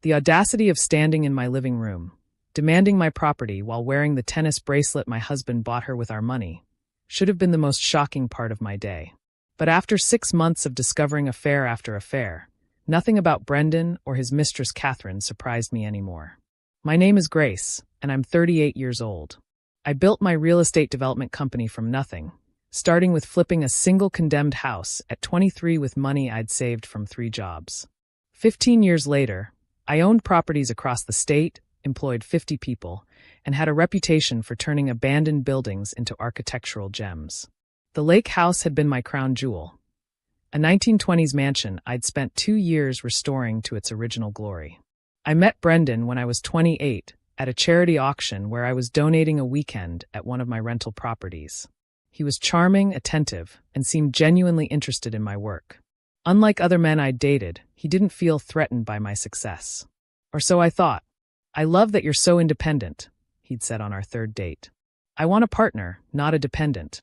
The audacity of standing in my living room, demanding my property while wearing the tennis bracelet my husband bought her with our money, should have been the most shocking part of my day. But after 6 months of discovering affair after affair, nothing about Brendan or his mistress Catherine surprised me anymore. My name is Grace, and I'm 38 years old. I built my real estate development company from nothing, starting with flipping a single condemned house at 23 with money I'd saved from 3 jobs. 15 years later, I owned properties across the state, employed 50 people, and had a reputation for turning abandoned buildings into architectural gems. The lake house had been my crown jewel, a 1920s mansion I'd spent 2 years restoring to its original glory. I met Brendan when I was 28 at a charity auction where I was donating a weekend at one of my rental properties. He was charming, attentive, and seemed genuinely interested in my work. Unlike other men I'd dated, he didn't feel threatened by my success. Or so I thought. "I love that you're so independent," he'd said on our 3rd date. "I want a partner, not a dependent."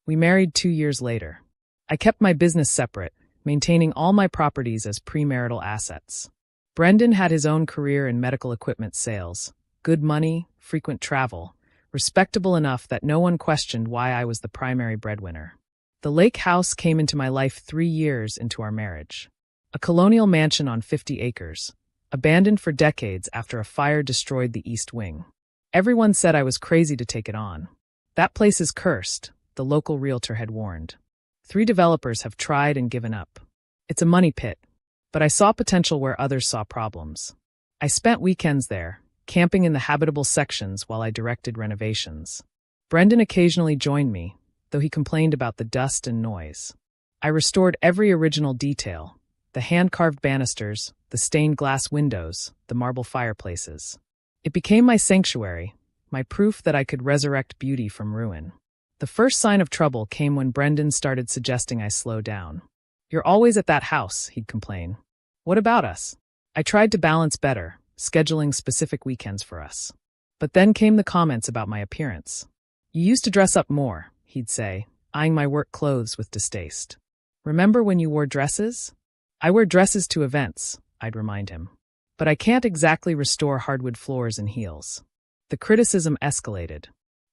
We married 2 years later. I kept my business separate, maintaining all my properties as premarital assets. Brendan had his own career in medical equipment sales, good money, frequent travel, respectable enough that no one questioned why I was the primary breadwinner. The lake house came into my life 3 years into our marriage. A colonial mansion on 50 acres, abandoned for decades after a fire destroyed the east wing. Everyone said I was crazy to take it on. "That place is cursed," the local realtor had warned. 3 developers have tried and given up. "It's a money pit." But I saw potential where others saw problems. I spent weekends there, camping in the habitable sections while I directed renovations. Brendan occasionally joined me, though he complained about the dust and noise. I restored every original detail: the hand-carved banisters, the stained glass windows, the marble fireplaces. It became my sanctuary, my proof that I could resurrect beauty from ruin. The first sign of trouble came when Brendan started suggesting I slow down. "You're always at that house," he'd complain. "What about us?" I tried to balance better, scheduling specific weekends for us. But then came the comments about my appearance. "You used to dress up more," he'd say, eyeing my work clothes with distaste. "Remember when you wore dresses?" "I wear dresses to events," I'd remind him. "But I can't exactly restore hardwood floors in heels." The criticism escalated.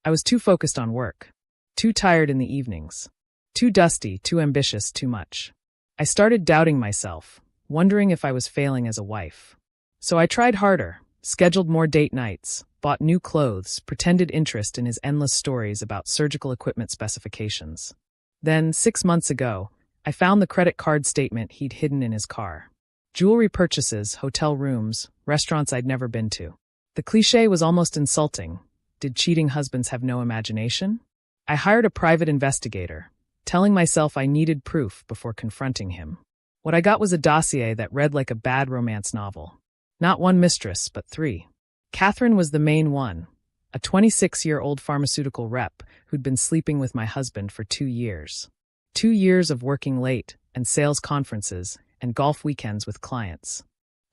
I was too focused on work, too tired in the evenings, too dusty, too ambitious, too much. I started doubting myself, wondering if I was failing as a wife. So I tried harder, scheduled more date nights, bought new clothes, pretended interest in his endless stories about surgical equipment specifications. Then, 6 months ago, I found the credit card statement he'd hidden in his car. Jewelry purchases, hotel rooms, restaurants I'd never been to. The cliché was almost insulting. Did cheating husbands have no imagination? I hired a private investigator, telling myself I needed proof before confronting him. What I got was a dossier that read like a bad romance novel. Not 1 mistress, but 3. Catherine was the main one, a 26-year-old pharmaceutical rep who'd been sleeping with my husband for 2 years. 2 years of working late and sales conferences and golf weekends with clients.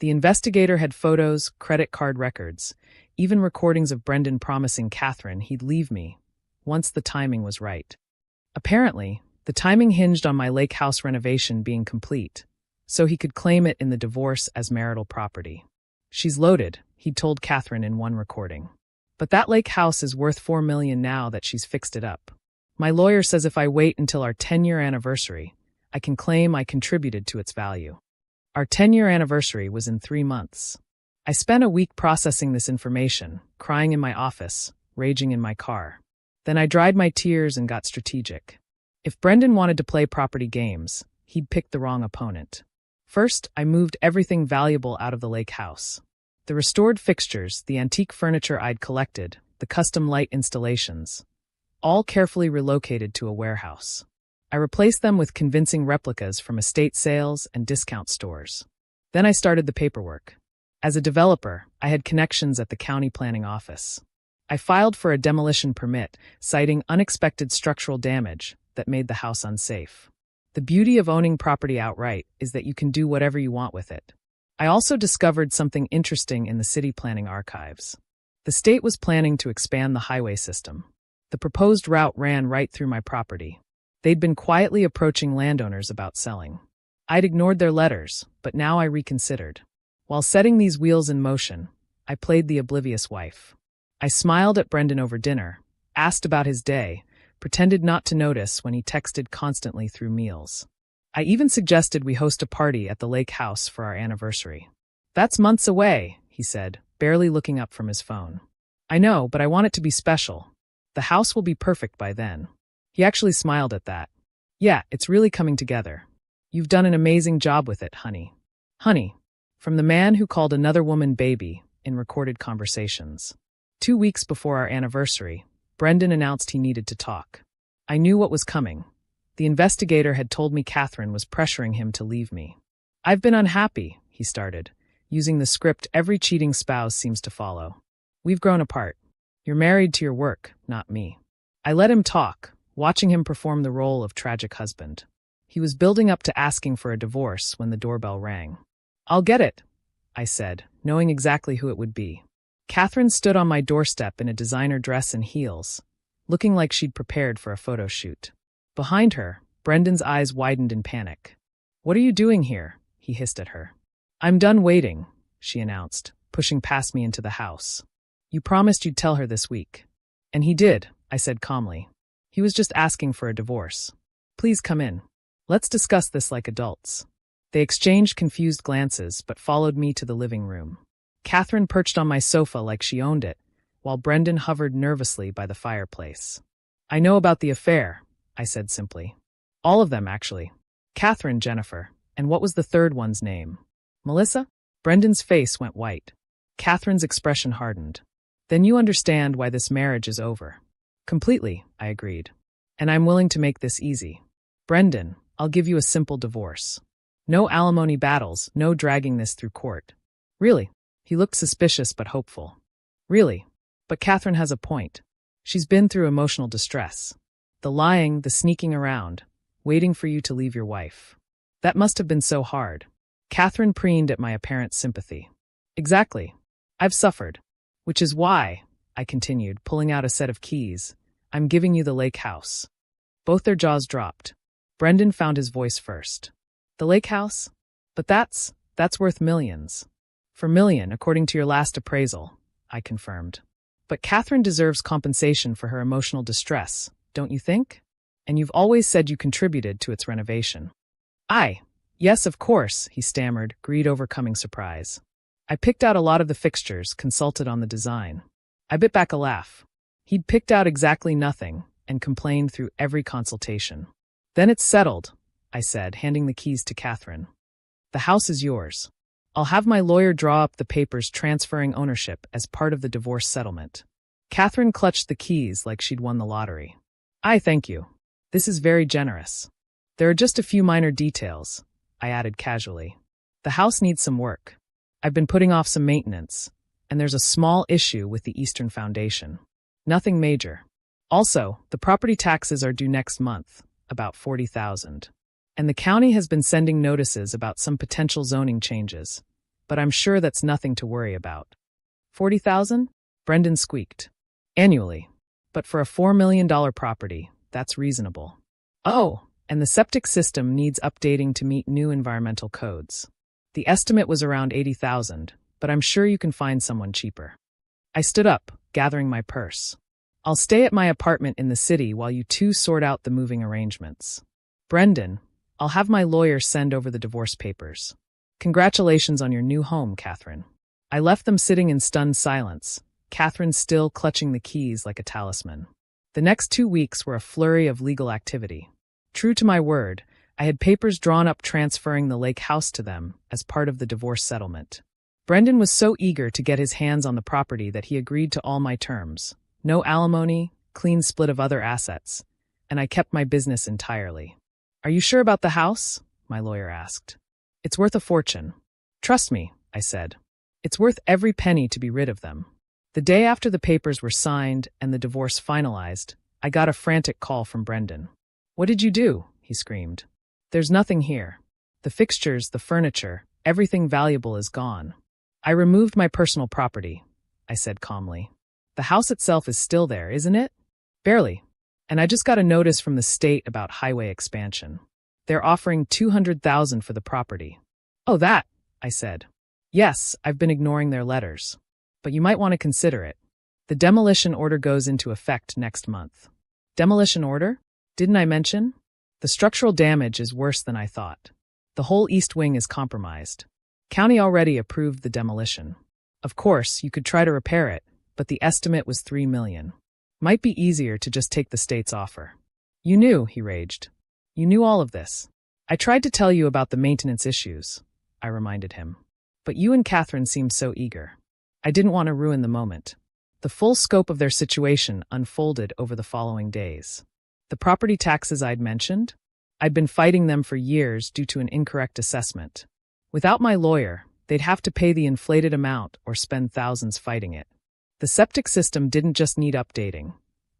The investigator had photos, credit card records, even recordings of Brendan promising Catherine he'd leave me once the timing was right. Apparently, the timing hinged on my lake house renovation being complete, so he could claim it in the divorce as marital property. "She's loaded," he'd told Catherine in one recording. "But that lake house is worth $4 million now that she's fixed it up. My lawyer says if I wait until our 10-year anniversary, I can claim I contributed to its value." Our 10-year anniversary was in 3 months. I spent a week processing this information, crying in my office, raging in my car. Then I dried my tears and got strategic. If Brendan wanted to play property games, he'd picked the wrong opponent. First, I moved everything valuable out of the lake house. The restored fixtures, the antique furniture I'd collected, the custom light installations, all carefully relocated to a warehouse. I replaced them with convincing replicas from estate sales and discount stores. Then I started the paperwork. As a developer, I had connections at the county planning office. I filed for a demolition permit, citing unexpected structural damage that made the house unsafe. The beauty of owning property outright is that you can do whatever you want with it. I also discovered something interesting in the city planning archives. The state was planning to expand the highway system. The proposed route ran right through my property. They'd been quietly approaching landowners about selling. I'd ignored their letters, but now I reconsidered. While setting these wheels in motion, I played the oblivious wife. I smiled at Brendan over dinner, asked about his day, pretended not to notice when he texted constantly through meals. I even suggested we host a party at the lake house for our anniversary. "That's months away," he said, barely looking up from his phone. "I know, but I want it to be special. The house will be perfect by then." He actually smiled at that. "Yeah, it's really coming together. You've done an amazing job with it, honey." Honey, from the man who called another woman baby in recorded conversations. 2 weeks before our anniversary, Brendan announced he needed to talk. I knew what was coming. The investigator had told me Catherine was pressuring him to leave me. "I've been unhappy," he started, using the script every cheating spouse seems to follow. "We've grown apart. You're married to your work, not me." I let him talk, watching him perform the role of tragic husband. He was building up to asking for a divorce when the doorbell rang. "I'll get it," I said, knowing exactly who it would be. Catherine stood on my doorstep in a designer dress and heels, looking like she'd prepared for a photo shoot. Behind her, Brendan's eyes widened in panic. "What are you doing here?" he hissed at her. "I'm done waiting," she announced, pushing past me into the house. "You promised you'd tell her this week." "And he did," I said calmly. "He was just asking for a divorce. Please come in. Let's discuss this like adults." They exchanged confused glances, but followed me to the living room. Catherine perched on my sofa like she owned it, while Brendan hovered nervously by the fireplace. "I know about the affair," I said simply. "All of them, actually. Catherine, Jennifer, and what was the third one's name? Melissa?" Brendan's face went white. Catherine's expression hardened. "Then you understand why this marriage is over." "Completely," I agreed. "And I'm willing to make this easy. Brendan, I'll give you a simple divorce. No alimony battles, no dragging this through court." "Really?" He looked suspicious but hopeful. "Really? But Catherine has a point. She's been through emotional distress. The lying, the sneaking around, waiting for you to leave your wife. That must have been so hard." Catherine preened at my apparent sympathy. "Exactly. I've suffered. Which is why," I continued, pulling out a set of keys, "I'm giving you the lake house." Both their jaws dropped. Brendan found his voice first. "The lake house? But that's worth millions." "For million, according to your last appraisal," I confirmed. "But Catherine deserves compensation for her emotional distress, don't you think? And you've always said you contributed to its renovation." Yes, of course," he stammered, greed overcoming surprise. "I picked out a lot of the fixtures, consulted on the design." I bit back a laugh. He'd picked out exactly nothing and complained through every consultation. "Then it's settled," I said, handing the keys to Catherine. "The house is yours. I'll have my lawyer draw up the papers transferring ownership as part of the divorce settlement." Catherine clutched the keys like she'd won the lottery. Thank you. This is very generous. There are just a few minor details," I added casually. "The house needs some work. I've been putting off some maintenance, and there's a small issue with the Eastern Foundation. Nothing major. Also, the property taxes are due next month, about $40,000. And the county has been sending notices about some potential zoning changes, but I'm sure that's nothing to worry about." "$40,000? Brendan squeaked. "Annually. But for a $4 million property, that's reasonable." "Oh, and the septic system needs updating to meet new environmental codes. The estimate was around $80,000, but I'm sure you can find someone cheaper." I stood up, gathering my purse. "I'll stay at my apartment in the city while you two sort out the moving arrangements. Brendan, I'll have my lawyer send over the divorce papers. Congratulations on your new home, Catherine." I left them sitting in stunned silence, Catherine still clutching the keys like a talisman. The next 2 weeks were a flurry of legal activity. True to my word, I had papers drawn up transferring the lake house to them as part of the divorce settlement. Brendan was so eager to get his hands on the property that he agreed to all my terms. No alimony, clean split of other assets, and I kept my business entirely. "Are you sure about the house?" my lawyer asked. "It's worth a fortune." "Trust me," I said. "It's worth every penny to be rid of them." The day after the papers were signed and the divorce finalized, I got a frantic call from Brendan. "What did you do?" he screamed. "There's nothing here. The fixtures, the furniture, everything valuable is gone." "I removed my personal property," I said calmly. "The house itself is still there, isn't it?" "Barely. And I just got a notice from the state about highway expansion. They're offering $200,000 for the property." "Oh, that," I said. Yes, I've been ignoring their letters. But you might want to consider it. The demolition order goes into effect next month. Demolition order? Didn't I mention? The structural damage is worse than I thought. The whole east wing is compromised. County already approved the demolition. Of course, you could try to repair it, but the estimate was $3 million. Might be easier to just take the state's offer. You knew, he raged. You knew all of this. I tried to tell you about the maintenance issues, I reminded him. But you and Catherine seemed so eager. I didn't want to ruin the moment. The full scope of their situation unfolded over the following days. The property taxes I'd mentioned? I'd been fighting them for years due to an incorrect assessment. Without my lawyer, they'd have to pay the inflated amount or spend thousands fighting it. The septic system didn't just need updating.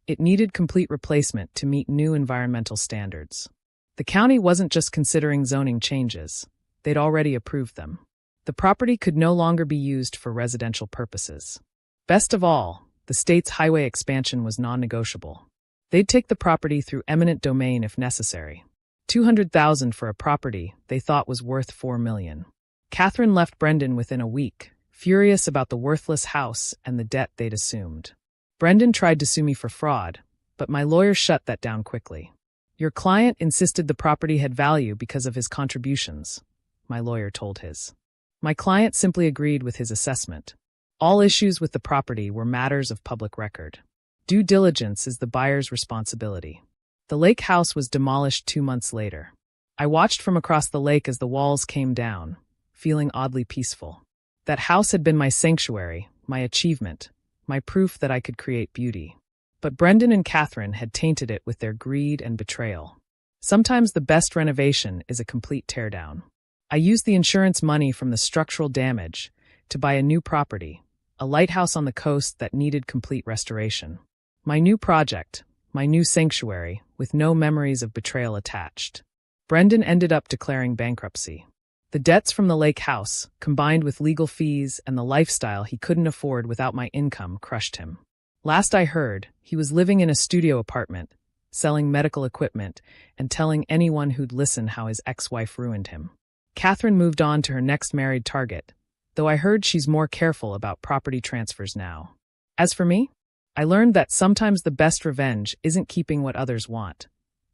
It needed complete replacement to meet new environmental standards. The county wasn't just considering zoning changes. They'd already approved them. The property could no longer be used for residential purposes. Best of all, the state's highway expansion was non-negotiable. They'd take the property through eminent domain if necessary. $200,000 for a property they thought was worth $4 million. Catherine left Brendan within a week, furious about the worthless house and the debt they'd assumed. Brendan tried to sue me for fraud, but my lawyer shut that down quickly. Your client insisted the property had value because of his contributions, my lawyer told his. My client simply agreed with his assessment. All issues with the property were matters of public record. Due diligence is the buyer's responsibility. The lake house was demolished 2 months later. I watched from across the lake as the walls came down, feeling oddly peaceful. That house had been my sanctuary, my achievement, my proof that I could create beauty. But Brendan and Catherine had tainted it with their greed and betrayal. Sometimes the best renovation is a complete teardown. I used the insurance money from the structural damage to buy a new property, a lighthouse on the coast that needed complete restoration. My new project, my new sanctuary, with no memories of betrayal attached. Brendan ended up declaring bankruptcy. The debts from the lake house, combined with legal fees and the lifestyle he couldn't afford without my income, crushed him. Last I heard, he was living in a studio apartment, selling medical equipment, and telling anyone who'd listen how his ex-wife ruined him. Catherine moved on to her next married target, though I heard she's more careful about property transfers now. As for me, I learned that sometimes the best revenge isn't keeping what others want.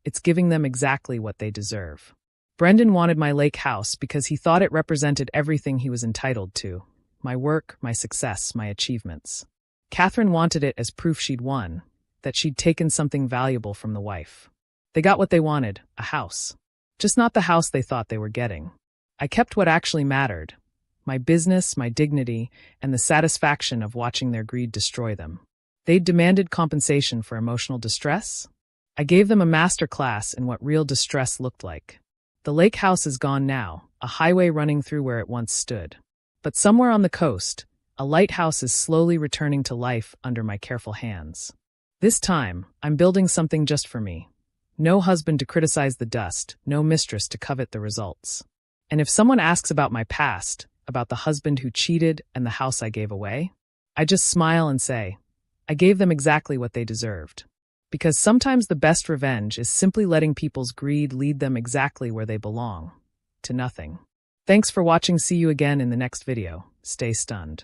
It's giving them exactly what they deserve. Brendan wanted my lake house because he thought it represented everything he was entitled to. My work, my success, my achievements. Catherine wanted it as proof she'd won, that she'd taken something valuable from the wife. They got what they wanted, a house. Just not the house they thought they were getting. I kept what actually mattered. My business, my dignity, and the satisfaction of watching their greed destroy them. They'd demanded compensation for emotional distress. I gave them a master class in what real distress looked like. The lake house is gone now, a highway running through where it once stood. But somewhere on the coast, a lighthouse is slowly returning to life under my careful hands. This time, I'm building something just for me. No husband to criticize the dust, no mistress to covet the results. And if someone asks about my past, about the husband who cheated and the house I gave away, I just smile and say, I gave them exactly what they deserved. Because sometimes the best revenge is simply letting people's greed lead them exactly where they belong, to nothing. Thanks for watching. See you again in the next video. Stay stunned.